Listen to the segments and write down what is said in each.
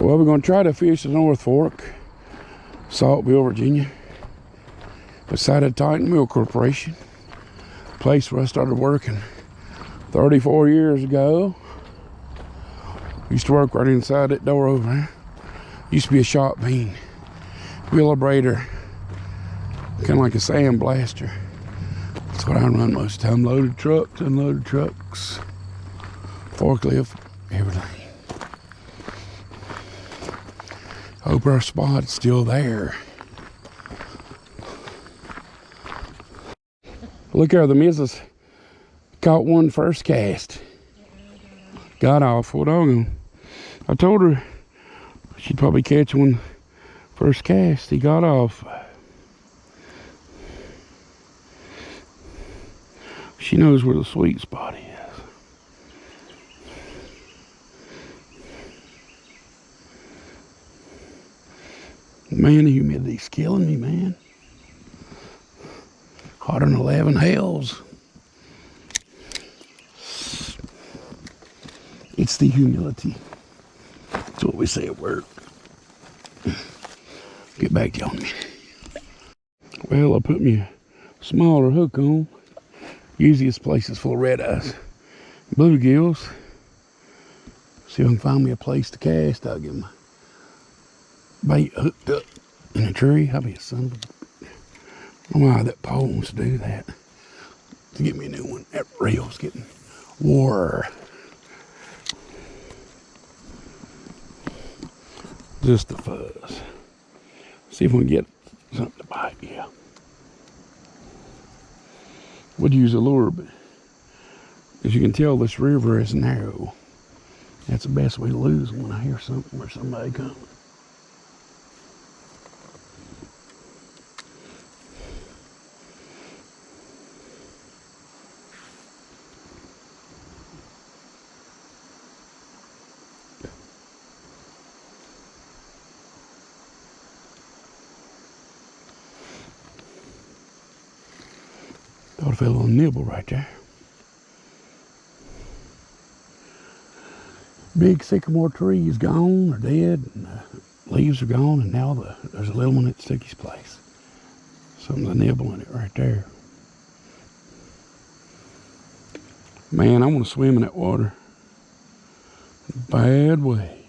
Well, we're going to try to fish the North Fork, Saltville, Virginia, beside Titan Mill Corporation, place where I started working 34 years ago. Used to work right inside that door over there. Used to be a shop bean, wheelabrator, kind of like a sand blaster. That's what I run most of the time. Loaded trucks, unloaded trucks, forklift, everything. Hope our spot's still there. Look there, the missus caught one first cast. Got off. Well, doggone. I told her she'd probably catch one first cast. He got off. She knows where the sweet spot is. Man, the humidity's killing me, man. Hotter than 11 hells. It's the humility. That's what we say at work. Get back to you in a minute. Well, I put me a smaller hook on. Usually this place is full of red eyes, bluegills. See if I can find me a place to cast. I'll get my bait hooked up in a tree. I'll be a son of a... I don't know why that pole wants to do that. To get me a new one. That reel's getting wore. Just the fuzz. See if we can get something to bite. Yeah. Would use a lure, but as you can tell, this river is narrow. That's the best way to lose them when I hear something or somebody coming. Thought I felt a little nibble right there. Big sycamore tree is gone or dead, and the leaves are gone, and now there's a little one that took his place. Something's a nibble in it right there. Man, I want to swim in that water. Bad way.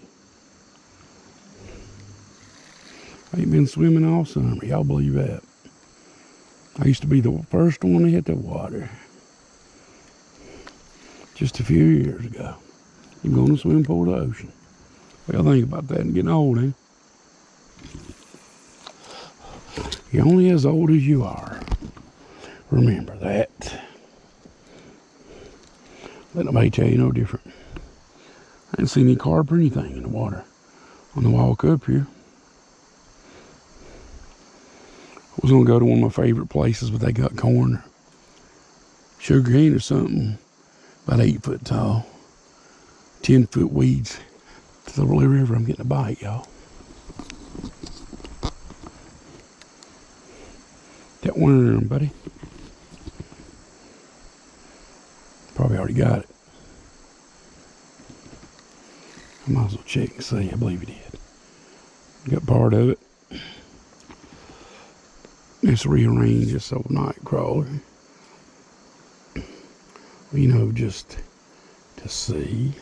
I ain't been swimming all summer. Y'all believe that? I used to be the first one to hit the water just a few years ago. You're going to swim for the ocean. Well, think about that and getting old, eh? You're only as old as you are. Remember that. Let nobody tell you no different. I ain't seen any carp or anything in the water on the walk up here. I was going to go to one of my favorite places, but they got corn or sugar cane or something, about 8 foot tall, 10 foot weeds to the river. I'm getting a bite, y'all. That worm, buddy. Probably already got it. I might as well check and see. I believe he did. Got part of it. Let's rearrange this old night crawler. You know, just to see.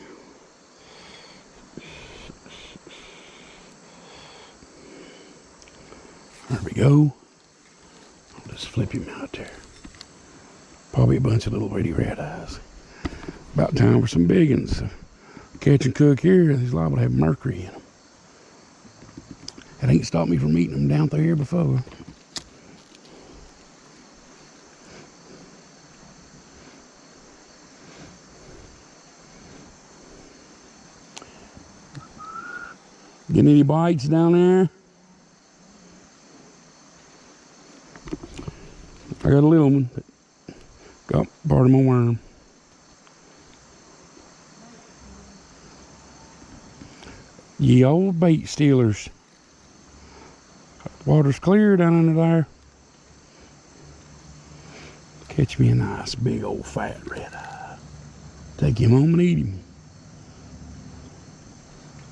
There we go. I'll just flip him out there. Probably a bunch of little bitty red eyes. About time for some big ones. Catch and cook here, these liable to have mercury in them. That ain't stopped me from eating them down through here before. Getting any bites down there? I got a little one, but got part of my worm. Ye old bait stealers. Water's clear down under there. Catch me a nice big old fat red eye. Take him home and eat him.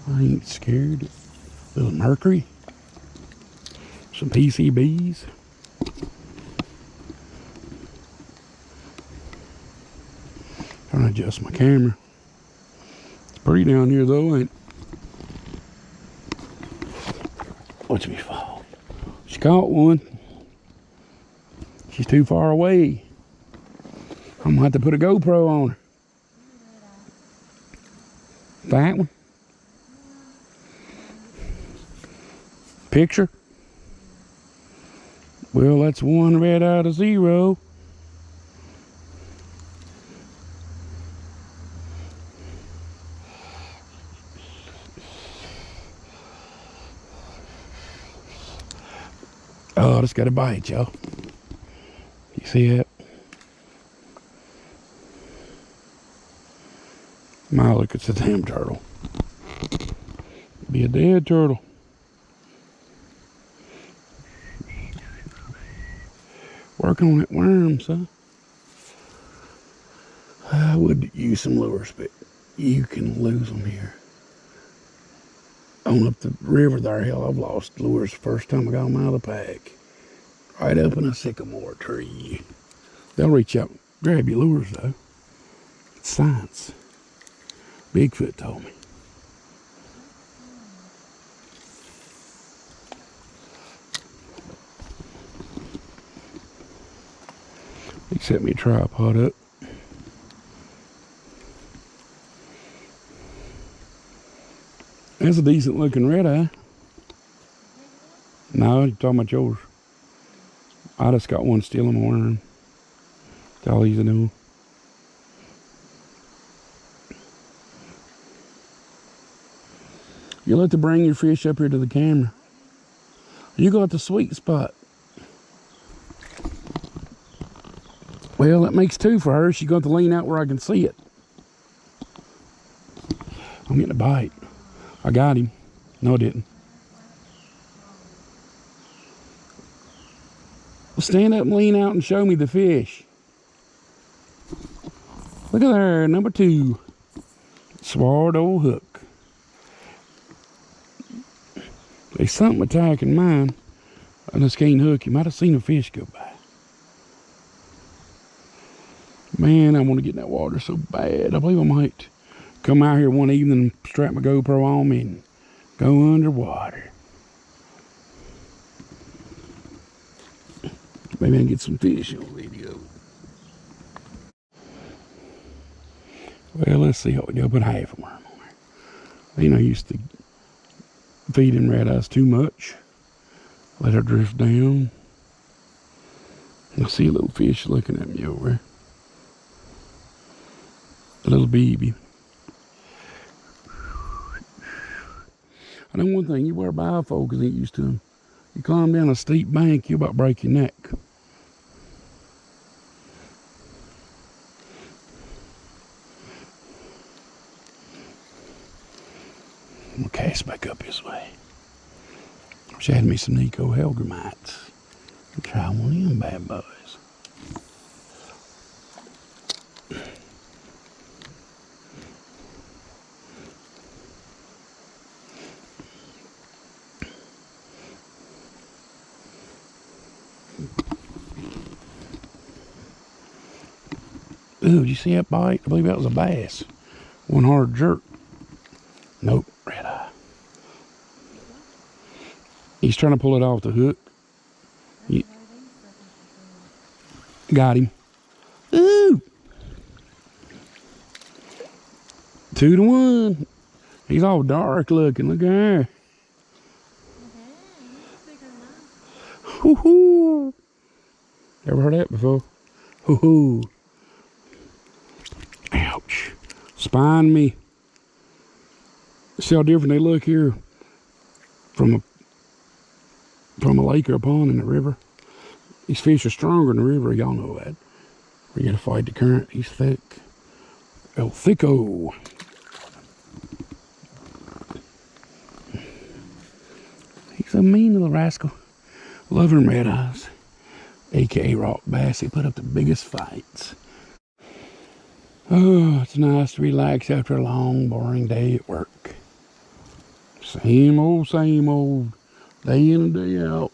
I ain't scared. A little mercury. Some PCBs. Trying to adjust my camera. It's pretty down here though, ain't it? Watch me fall. She caught one. She's too far away. I'm gonna have to put a GoPro on her. That one. Picture. Well, that's one red out of 0. Oh, I just got a bite, y'all. You see that? My, look, it's a damn turtle. Be a dead turtle. Working on that worm, son. I would use some lures, but you can lose them here. On up the river there, hell, I've lost lures the first time I got them out of the pack. Right up in a sycamore tree. They'll reach out and grab your lures, though. It's science. Bigfoot told me. He set me a tripod up. That's a decent looking red eye. No, you're talking about yours. I just got one stealing my worm. That's all he's doing. You'll have to bring your fish up here to the camera. You got the sweet spot. Well, that makes 2 for her. She got to lean out where I can see it. I'm getting a bite. I got him. No, I didn't. Well, stand up and lean out and show me the fish. Look at there, number 2. Sword old hook. There's something attacking mine. I just can't hook him. Might have seen a fish go by. Man, I want to get in that water so bad. I believe I might come out here one evening, strap my GoPro on me, and go underwater. Maybe I can get some fish on video. Well, let's see what we do. I'll put half a worm on there. You know, I used to feed them red eyes too much. Let her drift down. I see a little fish looking at me over there. A little baby. I know one thing, you wear bifocals, ain't used to them. You climb down a steep bank, you about break your neck. I'm gonna cast back up this way. Wish I had me some Nico Helgramites. I'll try one of them bad boys. Ooh, did you see that bite? I believe that was a bass. One hard jerk. Nope, red eye. He's trying to pull it off the hook. Got him. Ooh! 2 to 1. He's all dark looking. Look at her. Hoo-hoo! Ever heard that before? Hoo-hoo! Ouch. Spine me. See how different they look here from a lake or a pond in the river. These fish are stronger in the river, y'all know that. We gotta fight the current. He's thick. El Thicko. He's a mean little rascal. Love him red eyes. AKA rock bass. They put up the biggest fights. Oh, it's nice to relax after a long, boring day at work. Same old, day in and day out.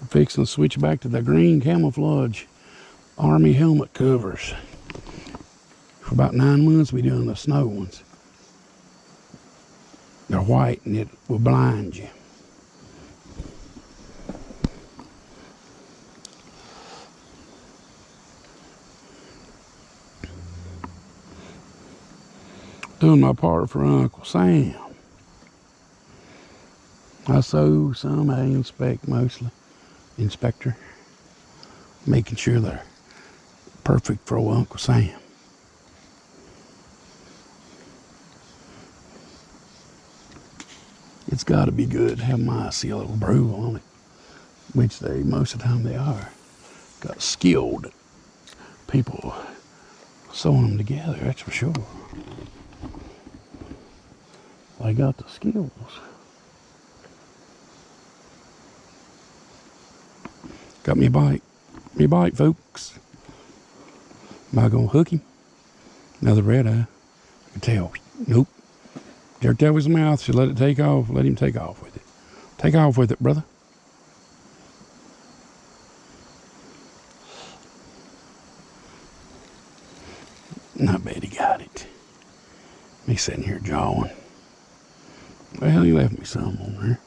We're fixing to switch back to the green camouflage Army helmet covers. For about 9 months, we're doing the snow ones. They're white and it will blind you. Doing my part for Uncle Sam. I sew some, I inspect mostly. Inspector. Making sure they're perfect for old Uncle Sam. It's got to be good to have my see a little broom on it, which they most of the time they are. Got skilled people sewing them together, that's for sure. They got the skills. Got me a bite. Me a bite, folks. Am I gonna hook him? Another red eye. I can tell. Nope. Jerk that with his mouth. Should let it take off. Let him take off with it. Take off with it, brother. I bet he got it. Me sitting here jawing. Well, he left me some on there.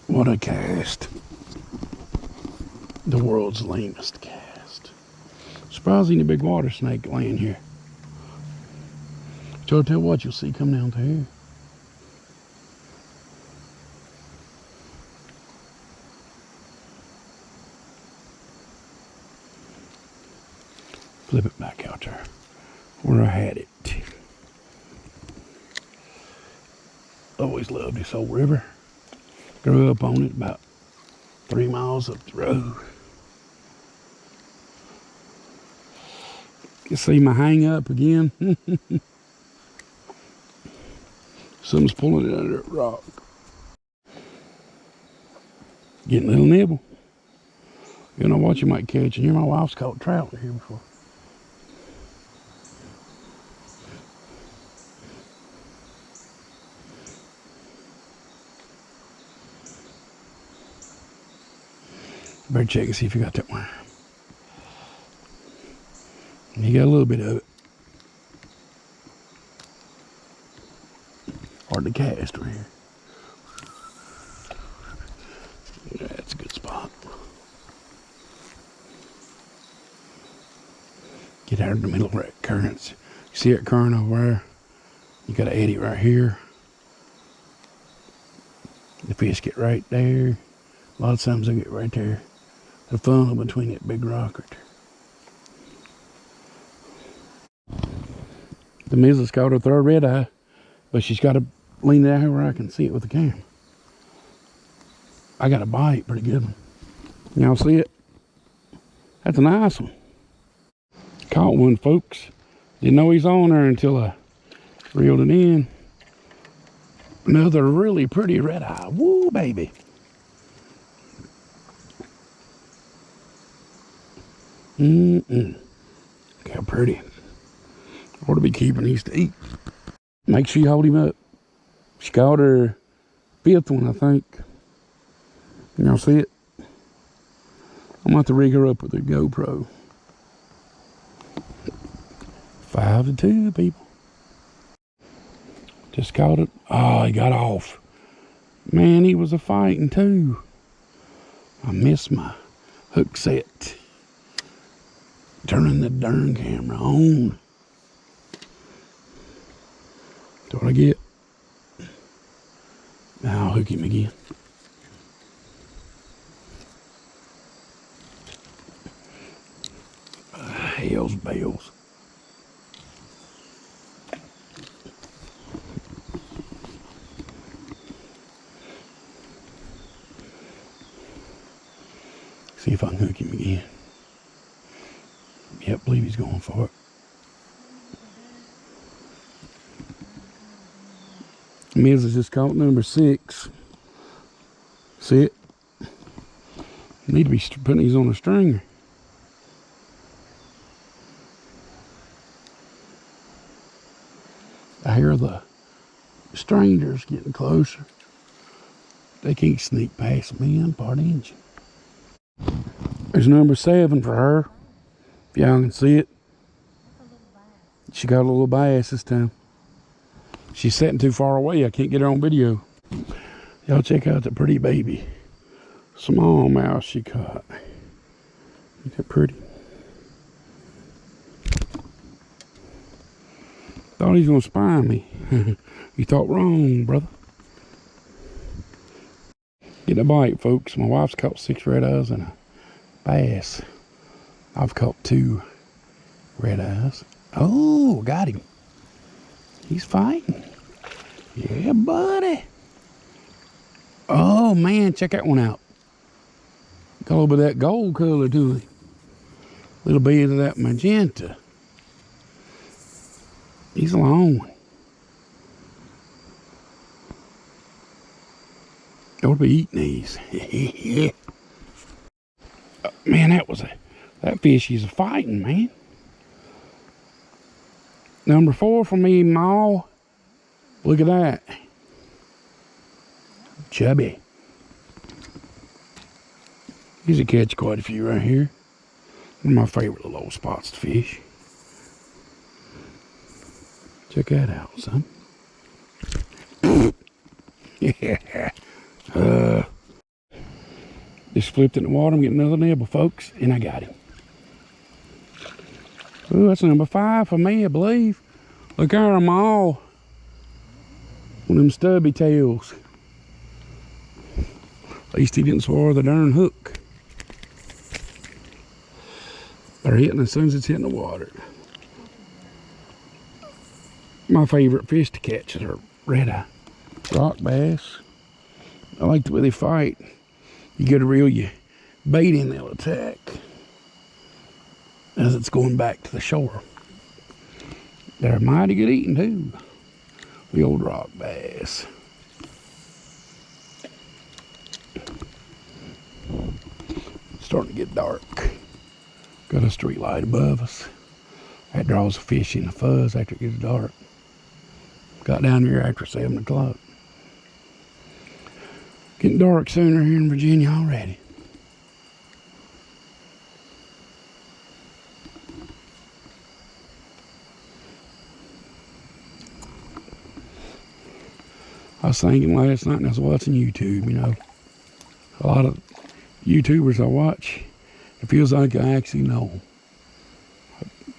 What a cast. The world's lamest cast. Surprising a big water snake laying here. So I'll tell you what, you'll see come down to here. Flip it back out there where I had it. Always loved this old river. Grew up on it about 3 miles up the road. You see my hang up again? Something's pulling it under that rock. Getting a little nibble. You know what you might catch, and my wife's caught trout here before. Better check and see if you got that one. You got a little bit of it. Hard to cast right here. Yeah, that's a good spot. Get out of the middle of that current. You see that current over there? You got an eddy right here. The fish get right there. A lot of times they get right there. The funnel between that big rock right there. The missus caught her third red eye, but she's got to lean it out here where I can see it with the camera. I got a bite, pretty good one. Y'all see it? That's a nice one. Caught one, folks. Didn't know he's on there until I reeled it in. Another really pretty red eye. Woo, baby. Look how pretty. Ought to be keeping these to eat. Make sure you hold him up. She caught her 5th one, I think. Y'all see it? I'm gonna have to rig her up with a GoPro. 5-2, people. Just caught it. Oh, he got off. Man, he was a fighting too. I missed my hook set. Turning the darn camera on. That's what I get. Now I'll hook him again. Hell's bells. See if I can hook him again. Yep, believe he's going for it. Miz has just caught number 6. See it? Need to be putting these on a stringer. I hear the strangers getting closer. They can't sneak past me. I'm part engine. There's number 7 for her. If y'all can see it. She got a little bass this time. She's sitting too far away. I can't get her on video. Y'all check out the pretty baby. Smallmouth she caught. Isn't that pretty? Thought he was gonna spy me. You thought wrong, brother. Getting a bite, folks. My wife's caught 6 red eyes and a bass. I've caught 2 red eyes. Oh, got him. He's fighting. Yeah, buddy. Oh, man, check that one out. Got a little bit of that gold color to it. A little bit of that magenta. He's a long one. Ought to be eating these. Man, that fish is fighting, man. Number 4 for me, Ma. Look at that. Chubby. He's a catch quite a few right here. One of my favorite little old spots to fish. Check that out, son. Yeah. Just flipped it in the water. I'm getting another nibble, folks. And I got him. Ooh, that's number 5 for me, I believe. Look at them all. One of them stubby tails. At least he didn't swallow the darn hook. They're hitting as soon as it's hitting the water. My favorite fish to catch are red eye, rock bass. I like the way they fight. You get a reel your bait in, they'll attack as it's going back to the shore. They're mighty good eating too. The old rock bass. It's starting to get dark. Got a street light above us. That draws the fish in the fuzz after it gets dark. Got down here after 7 o'clock. Getting dark sooner here in Virginia already. I was thinking last night and I was watching YouTube, you know. A lot of YouTubers I watch, it feels like I actually know them.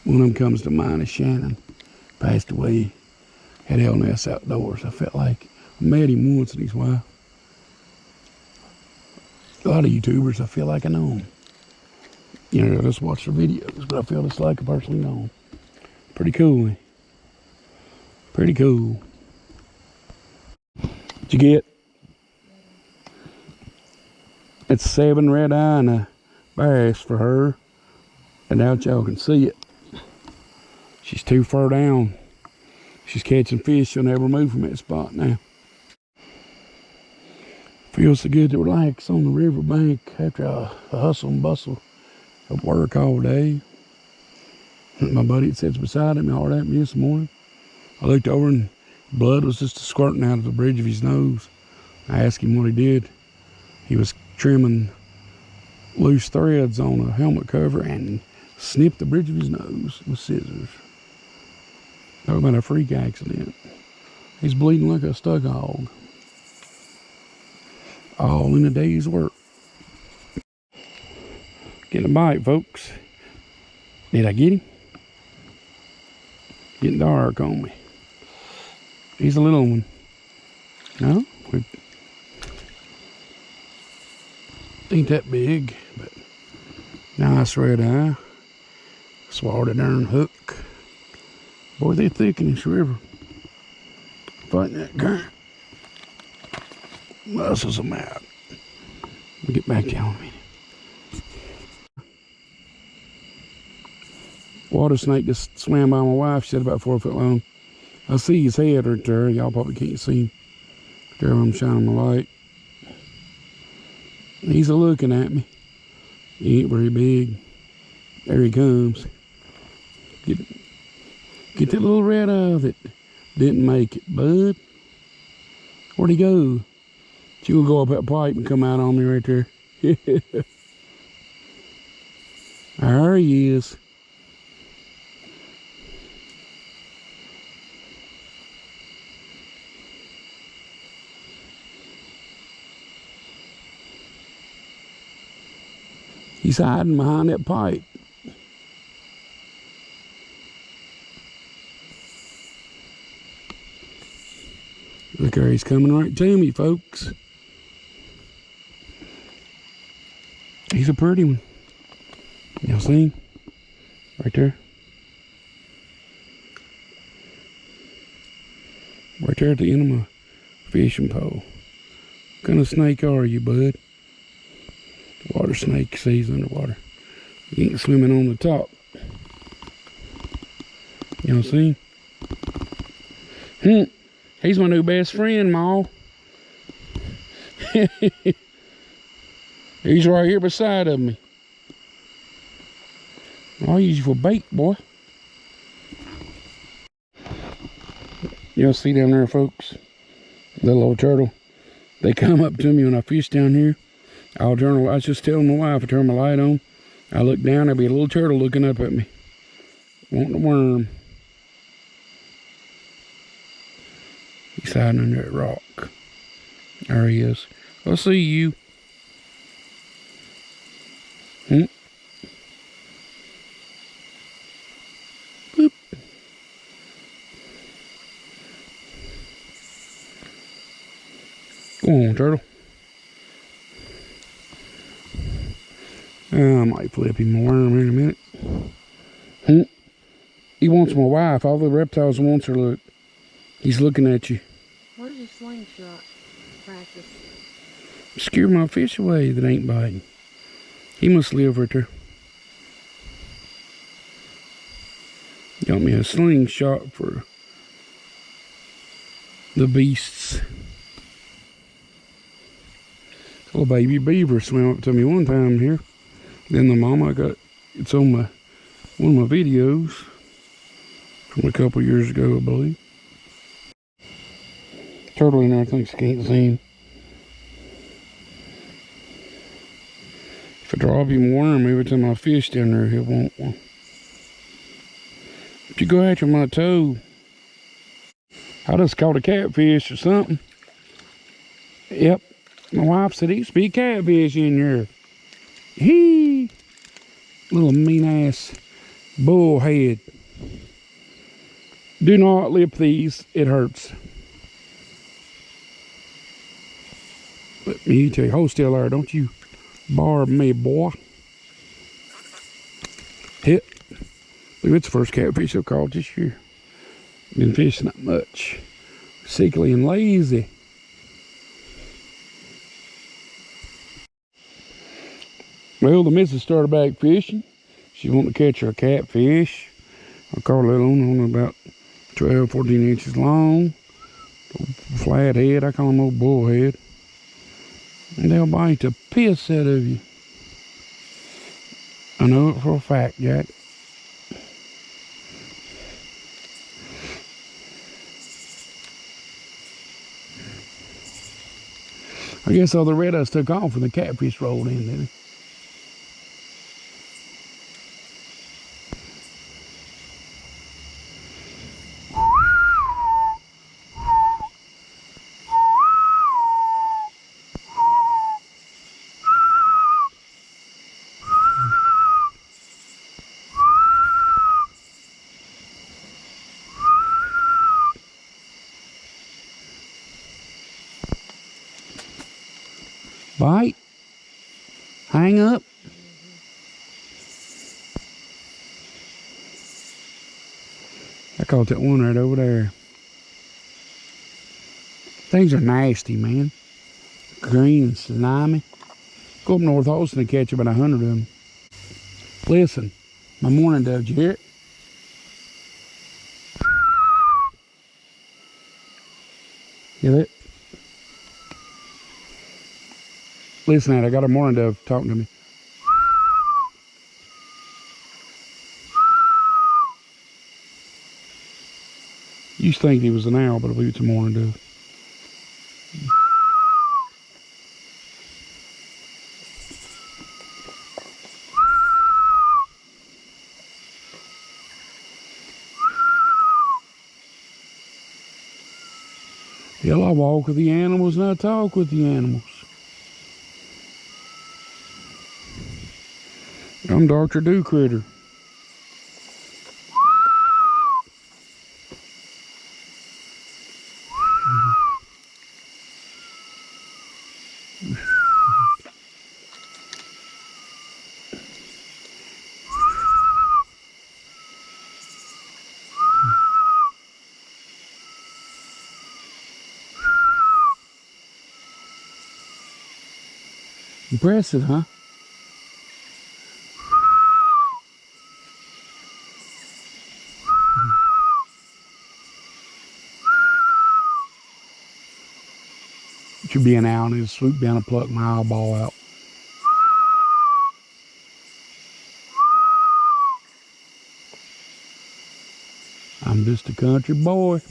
One of them comes to mind is Shannon. Passed away at LNS Outdoors. I felt like I met him once and his wife. A lot of YouTubers, I feel like I know them. You know, I just watch their videos, but I feel just like I personally know them. Pretty cool, eh? Pretty cool. What'd you get? It's 7 red eye and a bass for her. And now y'all can see it. She's too far down. She's catching fish. She'll never move from that spot now. Feels so good to relax on the riverbank after a hustle and bustle of work all day. My buddy that sits beside him hollered at me this morning. I looked over and blood was just squirting out of the bridge of his nose. I asked him what he did. He was trimming loose threads on a helmet cover and snipped the bridge of his nose with scissors. Talk about a freak accident. He's bleeding like a stuck hog. All in a day's work. Getting a bite, folks. Did I get him? Getting dark on me. He's a little one. No? Ain't that big, but nice red eye. Swallowed a darn hook. Boy, they're thick in this river. Fighting that current. Muscles them out. We'll get back to y'all in a minute. Water snake just swam by my wife. She said about 4 foot long. I see his head right there. Y'all probably can't see him. There I'm shining my light. He's a looking at me. He ain't very big. There he comes. Get that little red eye that Didn't make it, bud. Where'd he go? She will go up that pipe and come out on me right there. There he is. He's hiding behind that pipe. Look there, he's coming right to me, folks. He's a pretty one. Y'all see him? Right there. Right there at the end of my fishing pole. What kind of snake are you, bud? Water snake, sees underwater. He ain't swimming on the top. Y'all see him? He's my new best friend, Ma. He's right here beside of me. I'll use you for bait, boy. Y'all see down there, folks? Little old turtle. They come up to me when I fish down here. I was just telling my wife, I turn my light on. I look down, there'll be a little turtle looking up at me. Wanting a worm. He's hiding under that rock. There he is. I'll see you. Boop. Go on, turtle. I might flip him a worm in a minute. He wants my wife. All the reptiles wants her. Look. He's looking at you. Where's your slingshot practice? Scare my fish away that ain't biting. He must live right there. Got me a slingshot for the beasts. A little baby beaver swam up to me one time here. Then the mama it's on one of my videos from a couple years ago, I believe. Turtle in there thinks he can't see him. If I drop him a worm every time I fish down there, he'll want one. If you go after my toe, I just caught a catfish or something. Yep. My wife said, "He used to be a catfish in here." Little mean ass bullhead. Do not lip these, it hurts. Let me tell you, hold still there, don't you barb me, boy. Hit. Look, it's the first catfish I've caught this year. Been fishing not much. Sickly and lazy. Well, the missus started back fishing. She wanted to catch her a catfish. I caught a little one about 12, 14 inches long. Flat head, I call them old bullhead. And they'll bite the piss out of you. I know it for a fact, Jack. I guess all the red eyes took off when the catfish rolled in, didn't they? Bite. Hang up. I caught that one right over there. Things are nasty, man. Green and slimy. Go up North Holston and catch about 100 of them. Listen, my morning dove, did you hear it? Hear it? Listen at it, I got a morning dove talking to me. Used to think he was an owl, but I believe it's a mourning dove. Hell, I walk with the animals and I talk with the animals. I'm Dr. Do Critter. Impressive, huh? Should be an owl and he'll swoop down and pluck my eyeball out. I'm just a country boy.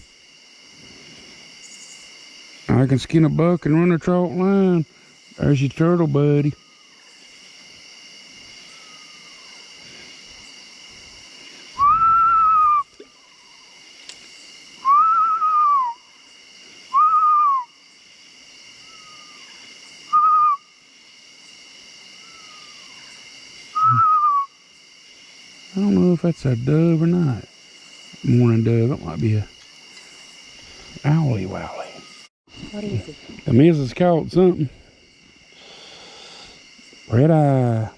I can skin a buck and run a trot line. There's your turtle, buddy. I don't know if that's a dove or not. Mourning dove. That might be a owly wowly. What is it? The missus caught something. Red eye.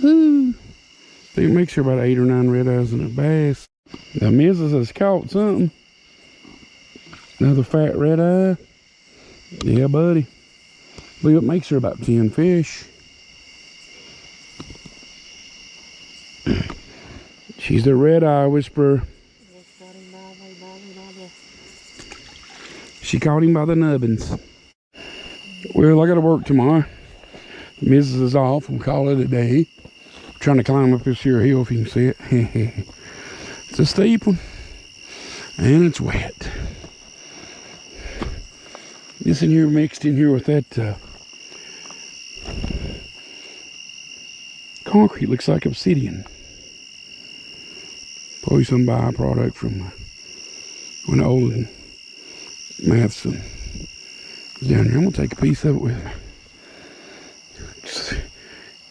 Woo. I think it makes her about 8 or 9 red eyes and a bass. The missus has caught something. Another fat red eye. Yeah, buddy. I believe it makes her about 10 fish. She's the red eye whisperer. She caught him by the nubbins. Well, I got to work tomorrow. The missus is off. I'm calling it a day. I'm trying to climb up this here hill if you can see it. It's a steep one. And it's wet. This in here mixed in here with that concrete looks like obsidian. Probably some byproduct from when Olin Matheson was down here. I'm gonna take a piece of it with me. Just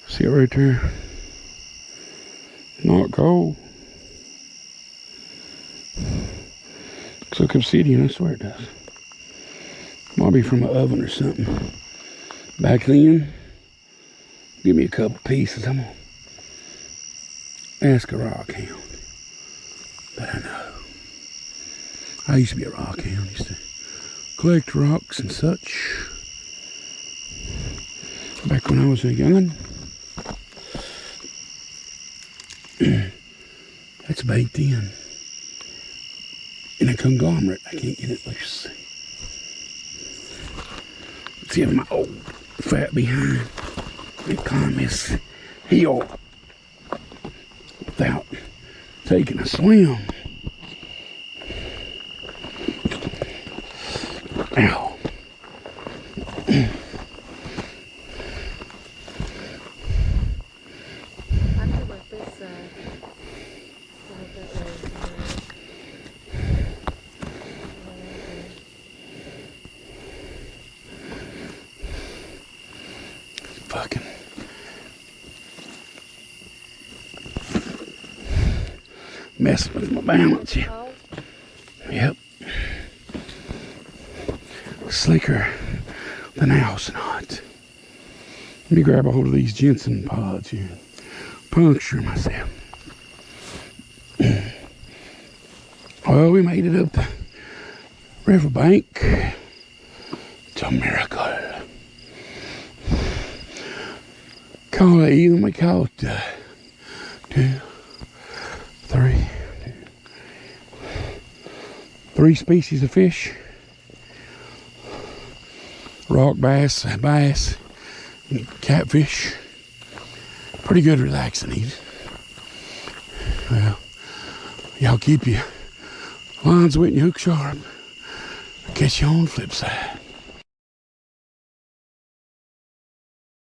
see it right there. Not cold. Looks like obsidian, I swear it does. Might be from an oven or something. Back then, give me a couple pieces. I'm gonna ask a rock hound. But I know. I used to be a rock hound. Used to collect rocks and such. Back when I was a young'un. That's baked in a conglomerate. I can't get it loose. Let's see if my old fat behind can climb this hill without taking a swim. Ow. I could work this side. Like that way. Fucking messing with my balance. Oh, Yep. Slicker than a house knot. Let me grab a hold of these ginseng pods here. Puncture myself. Well, we made it up the riverbank. It's a miracle. Call it even, we call it 2, 3. 3 species of fish. Rock bass, bass, and catfish. Pretty good relaxing eating. Well, y'all keep you Lines wet and your hook sharp. I'll catch you on the flip side.